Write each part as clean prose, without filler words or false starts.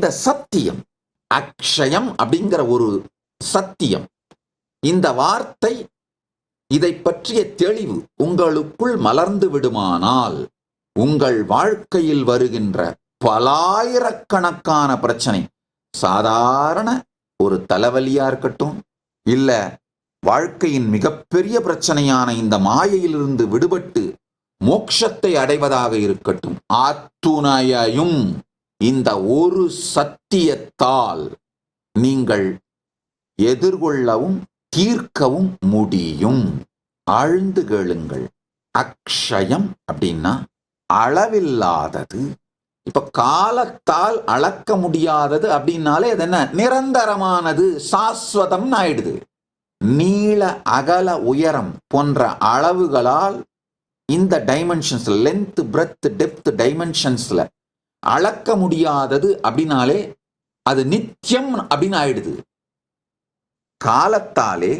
இந்த சத்தியம், அக்ஷயம் அப்படிங்கிற ஒரு சத்தியம், இந்த வார்த்தை, இதை பற்றிய தெளிவு உங்களுக்குள் மலர்ந்து விடுமானால் உங்கள் வாழ்க்கையில் வருகின்ற பலாயிரக்கணக்கான பிரச்சனை, சாதாரண ஒரு தலைவலியா இருக்கட்டும், இல்ல வாழ்க்கையின் மிகப்பெரிய பிரச்சனையான இந்த மாயையிலிருந்து விடுபட்டு மோட்சத்தை அடைவதாக இருக்கட்டும், அத்துணையையும் இந்த ஒரு சத்தியத்தால் நீங்கள் எதிர்கொள்ளவும் தீர்க்கவும் முடியும். ஆழ்ந்து கேளுங்கள். அக்ஷயம் அப்படின்னா அளவில்லாதது. இப்ப காலத்தால் அளக்க முடியாதது அப்படின்னாலே அது என்ன? நிரந்தரமானது, சாஸ்வதம் ஆயிடுது. நீள அகல உயரம் போன்ற அளவுகளால் இந்த டைமென்ஷன்ஸ், லென்த் பிரெத் டெப்த் டைமென்ஷன்ஸ்ல அளக்க முடியாதது அப்படின்னாலே அது நித்தியம் அப்படின்னு ஆயிடுது. காலத்தாலே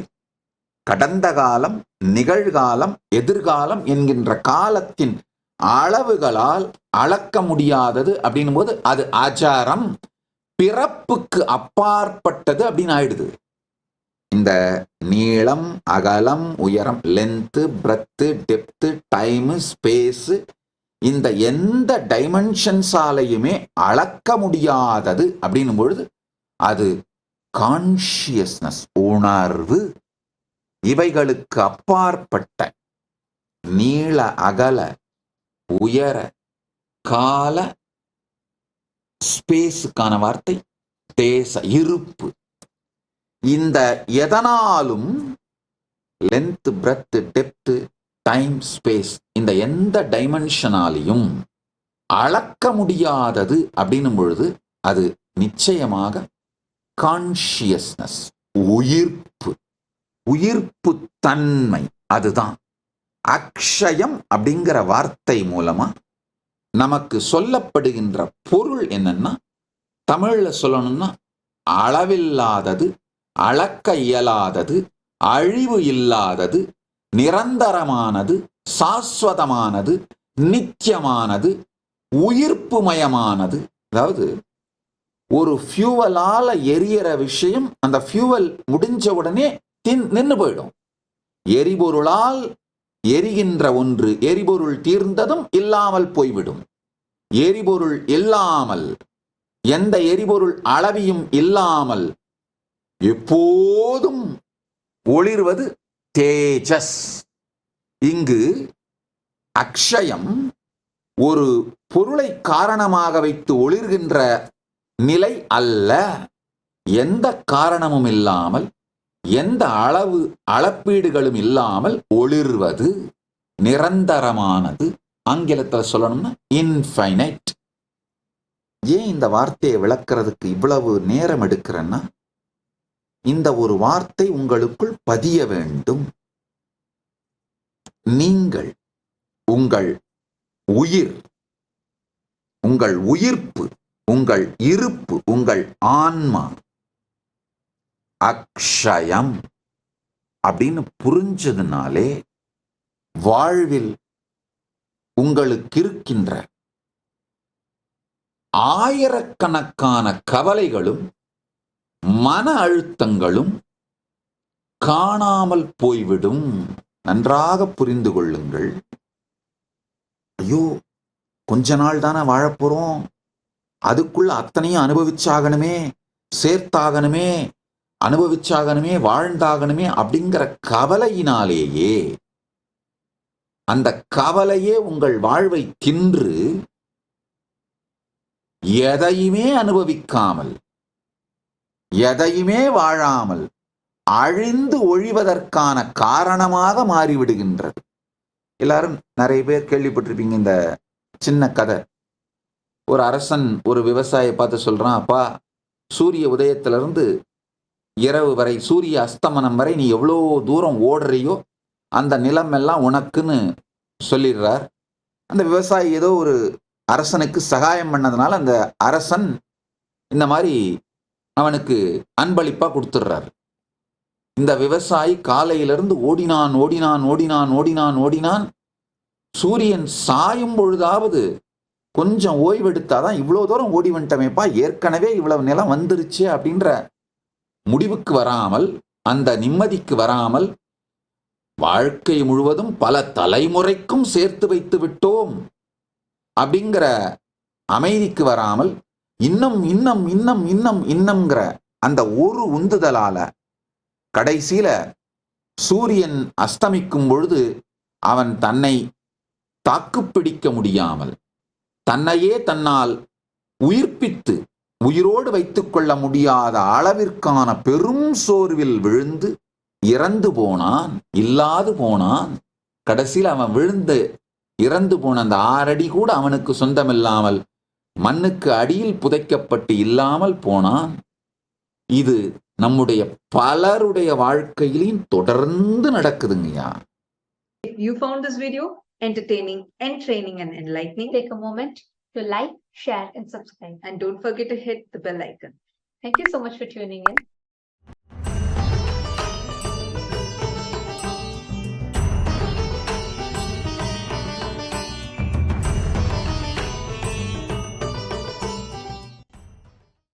கடந்த காலம், நிகழ்காலம், எதிர்காலம் என்கின்ற காலத்தின் அளவுகளால் அளக்க முடியாதது அப்படின்னும் போது அது அஜரம், பிறப்புக்கு அப்பாற்பட்டது அப்படின்னு ஆயிடுது. இந்த நீளம், அகலம், உயரம், length, breadth, depth, time, space, இந்த எந்த டைமென்ஷன்ஸாலையுமே அளக்க முடியாதது அப்படின்னும் பொழுது அது கான்ஷியஸ்னஸ், உணர்வு. இவைகளுக்கு அப்பாற்பட்ட நீள அகல உயர கால, ஸ்பேஸுக்கான வார்த்தை தேச, இருப்பு. இந்த எதனாலும் length breadth depth time space, இந்த எந்த டைமென்ஷனாலையும் அளக்க முடியாதது அப்படின்னும் பொழுது அது நிச்சயமாக கான்ஷியஸ்னஸ், உயிர்ப்பு, உயிர்ப்பு தன்மை. அதுதான் அக்ஷயம் அப்படிங்கிற வார்த்தை மூலமா நமக்கு சொல்லப்படுகின்ற பொருள் என்னன்னா, தமிழ்ல சொல்லணும்னா அளவில்லாதது, அளக்க இயலாதது, அழிவு இல்லாதது, நிரந்தரமானது, சாஸ்வதமானது, நித்தியமானது, உயிர்ப்புமயமானது. அதாவது ஒரு ஃபியூவலால எரியற விஷயம் அந்த ஃபியூவல் முடிஞ்ச உடனே நின்று போயிடும். எரிபொருளால் எரிகின்ற ஒன்று எரிபொருள் தீர்ந்ததும் இல்லாமல் போய்விடும். எரிபொருள் இல்லாமல், எந்த எரிபொருள் அளவியும் இல்லாமல் எப்போதும் ஒளிர்வது தேஜஸ். இங்கு அக்ஷயம் ஒரு பொருளை காரணமாக வைத்து ஒளிர்கின்ற நிலை அல்ல. எந்த காரணமும் இல்லாமல், எந்த அளப்பீடுகளும் இல்லாமல் ஒளிர்வது, நிரந்தரமானது. ஆங்கிலத்தில் சொல்லணும்னா இன்ஃபைனைட். ஏன் இந்த வார்த்தையை விளக்குறதுக்கு இவ்வளவு நேரம் எடுக்கிறேன்னா, இந்த ஒரு வார்த்தை உங்களுக்குள் பதிய வேண்டும். நீங்கள் உங்கள் உயிர், உங்கள் உயிர்ப்பு, உங்கள் இருப்பு, உங்கள் ஆன்மா அக்ஷயம் அப்படின்னு புரிஞ்சதுனாலே வாழ்வில் உங்களுக்கு இருக்கின்ற ஆயிரக்கணக்கான கவலைகளும் மன அழுத்தங்களும் காணாமல் போய்விடும். நன்றாக புரிந்து கொள்ளுங்கள். ஐயோ, கொஞ்ச நாள் தானே வாழப்போறோம், அதுக்குள்ள அத்தனையும் அனுபவிச்சாகணுமே, சேர்த்தாகணுமே, அனுபவிச்சாகணுமே, வாழ்ந்தாகணுமே அப்படிங்கிற கவலையினாலேயே, அந்த கவலையே உங்கள் வாழ்வை தின்று எதையுமே அனுபவிக்காமல், எதையுமே வாழாமல் அழிந்து ஒழிவதற்கான காரணமாக மாறிவிடுகின்றது. எல்லாரும் நிறைய பேர் கேள்விப்பட்டிருப்பீங்க இந்த சின்ன கதை. ஒரு அரசன் ஒரு விவசாயியை பார்த்து சொல்றான், அப்பா, சூரிய உதயத்திலிருந்து இரவு வரை, சூரிய அஸ்தமனம் வரை நீ எவ்வளோ தூரம் ஓடுறியோ அந்த நிலம் எல்லாம் உனக்குன்னு சொல்லிடுறார். அந்த விவசாயி ஏதோ ஒரு அரசனுக்கு சகாயம் பண்ணதுனால அந்த அரசன் இந்த மாதிரி அவனுக்கு அன்பளிப்பா கொடுத்துடுறார். இந்த விவசாயி காலையிலிருந்து ஓடினான் ஓடினான் ஓடினான் ஓடினான் ஓடினான். சூரியன் சாயும் பொழுதாவது கொஞ்சம் ஓய்வெடுத்தாதான் இவ்வளவு தூரம் ஓடி வந்துட்டமேப்பா, ஏற்கனவே இவ்வளவு நிலம் வந்துருச்சு அப்படின்ற முடிவுக்கு வராமல், அந்த நிம்மதிக்கு வராமல், வாழ்க்கை முழுவதும் பல தலைமுறைக்கும் சேர்த்து வைத்து விட்டோம் அப்படிங்கிற அமைதிக்கு வராமல், இன்னும் இன்னும் இன்னும் இன்னும் இன்னம்ங்கிற அந்த ஒரு உந்துதலால கடைசியில சூரியன் அஸ்தமிக்கும் பொழுது அவன் தன்னை தாக்குப்பிடிக்க முடியாமல், தன்னையே தன்னால் உயிர்ப்பித்து உயிரோடு வைத்துக் கொள்ள முடியாத அளவிற்கான பெரும் சோர்வில் விழுந்து இறந்து போனான், இல்லாது போனான். கடைசியில் அவன் விழுந்து இறந்து போன அந்த 6 அடி கூட அவனுக்கு சொந்தமில்லாமல் மண்ணுக்கு அடியில் புதைக்கப்பட்டு இல்லாமல் போனான். இது நம்முடைய பலருடைய வாழ்க்கையிலும் தொடர்ந்து நடக்குதுங்கய்யா. If you found this video entertaining, entraining and enlightening, take a moment to like, share and subscribe. and don't forget to hit the bell icon. Thank you so much for tuning in.